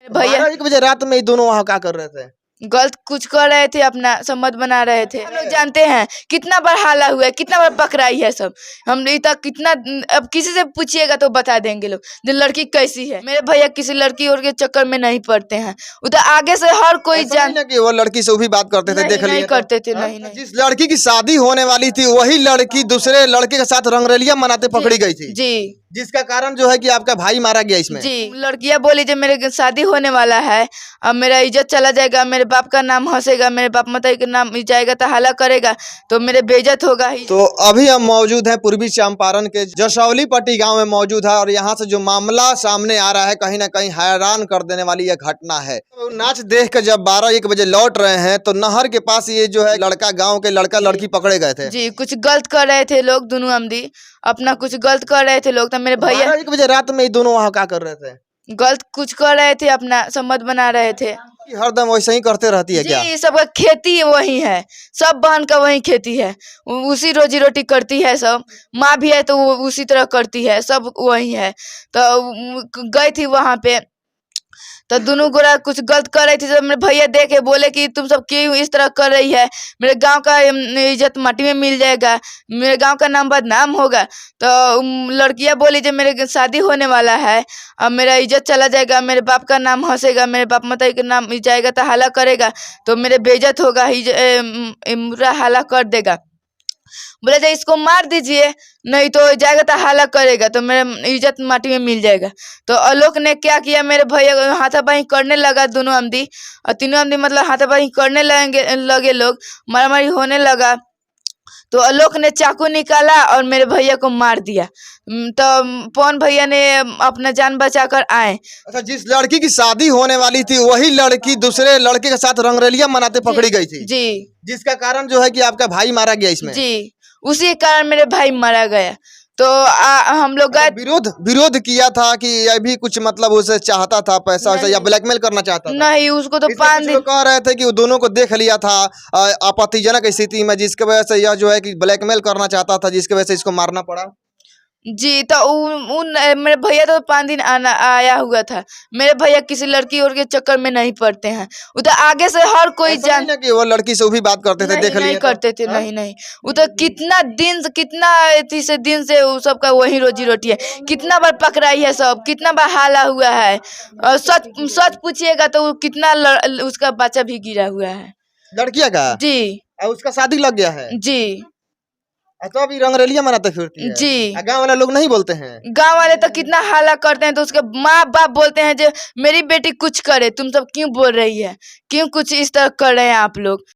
भैया 1 बजे रात में ये दोनों वहाँ क्या कर रहे थे? गलत कुछ कर रहे थे, अपना सम्मत बना रहे थे। हम लोग जानते हैं कितना बार हाला हुआ है, कितना बार पकड़ाई है सब। हम लोग तक कितना, अब किसी से पूछिएगा तो बता देंगे लोग जो लड़की कैसी है। मेरे भैया किसी लड़की और के चक्कर में नहीं पड़ते हैं। वो तो आगे से हर कोई ऐसा नहीं ना कि वो लड़की से वो भी बात करते थे, देख नहीं लिए करते थे, हाँ? नहीं नहीं। जिस लड़की की शादी होने वाली थी वही लड़की दूसरे लड़के के साथ रंगरेलिया मनाते पकड़ी गई थी, जी जिसका कारण जो है कि आपका भाई मारा गया इसमें। जी। लड़कियां बोली जब मेरे शादी होने वाला है, अब मेरा इज्जत चला जाएगा, मेरे बाप का नाम हंसेगा, मेरे बाप माता का नाम जाएगा तो हल्ला करेगा, तो मेरे बेइज्जत होगा ही। तो अभी हम मौजूद हैं पूर्वी चंपारण के जसौली पट्टी गांव में मौजूद है और यहाँ से जो मामला सामने आ रहा है कहीं ना कहीं हैरान कर देने वाली यह घटना है। तो नाच देख कर जब 12-1 बजे लौट रहे हैं तो नहर के पास ये जो है लड़का, गांव के लड़का लड़की पकड़े गए थे। जी कुछ गलत कर रहे थे लोग, दोनों अमदी अपना कुछ गलत कर रहे थे लोग। तो मेरे भैया 12-1 बजे रात में ये दोनों वहाँ क्या कर रहे थे? गलत कुछ कर रहे थे, अपना सम्मत बना रहे थे। कि हरदम वैसे ही करते रहती है क्या? जी सबका खेती वही है, सब बहन का वही खेती है, उसी रोजी रोटी करती है सब। माँ भी है तो वो उसी तरह करती है, सब वही है। तो गई थी वहां पे, तो दोनों गोरा कुछ गलत कर रही थी। जब मेरे भैया देखे बोले कि तुम सब क्यों इस तरह कर रही है, मेरे गांव का इज्जत माटी में मिल जाएगा, मेरे गांव का नाम बदनाम होगा। तो लड़कियां बोली जब मेरे शादी होने वाला है, अब मेरा इज्जत चला जाएगा, मेरे बाप का नाम हंसेगा, मेरे बाप माता का नाम जाएगा तो हल्ला करेगा, तो मेरे बेइज्जत होगा ही, पूरा हल्ला कर देगा। बोला जाए इसको मार दीजिए, नहीं तो जाएगा तो हल्ला करेगा, तो मेरा इज्जत माटी में मिल जाएगा। तो आलोक ने क्या किया, मेरे भैया हाथापाई करने लगा, दोनों अमदी और तीनों अमदी मतलब हाथापाई करने लगे लोग, मारामारी होने लगा। तो आलोक ने चाकू निकाला और मेरे भैया को मार दिया। तो पवन भैया ने अपना जान बचाकर आए। अच्छा, जिस लड़की की शादी होने वाली थी वही लड़की दूसरे लड़के के साथ रंगरेलिया मनाते पकड़ी गई थी, जी जिसका कारण जो है कि आपका भाई मारा गया इसमें। जी उसी कारण मेरे भाई मारा गया। तो हम लोग गए, विरोध किया था कि यह भी कुछ मतलब उसे चाहता था पैसा वैसा या ब्लैकमेल करना चाहता था? नहीं उसको तो इसमें 5 कुछ दिन लोग कह रहे थे कि वो दोनों को देख लिया था आपत्तिजनक स्थिति में, जिसके वजह से यह जो है कि ब्लैकमेल करना चाहता था, जिसके वजह से इसको मारना पड़ा। जी। तो मेरे भैया तो 5 दिन आया हुआ था। मेरे भैया किसी लड़की और के चक्कर में नहीं पड़ते हैं। वो तो आगे से हर कोई ऐसा नहीं ना कि वो लड़की से वो भी बात करते थे, देख नहीं लिए करते थे, नहीं नहीं। वो तो कितना दिन से वो सबका वही रोजी रोटी है। कितना बार पकड़ाई है सब, कितना बार हाला हुआ है। और सच पूछिएगा तो कितना उसका बच्चा भी गिरा हुआ है लड़किया का। जी और उसका शादी लग गया है जी तो अभी रंगरेलिया मनाते फिरती है। जी। गाँव वाले लोग नहीं बोलते हैं? गांव वाले तो कितना हाला करते हैं, तो उसके माँ बाप बोलते हैं जो मेरी बेटी कुछ करे, तुम सब क्यों बोल रही है, क्यों कुछ इस तरह कर रहे हैं आप लोग।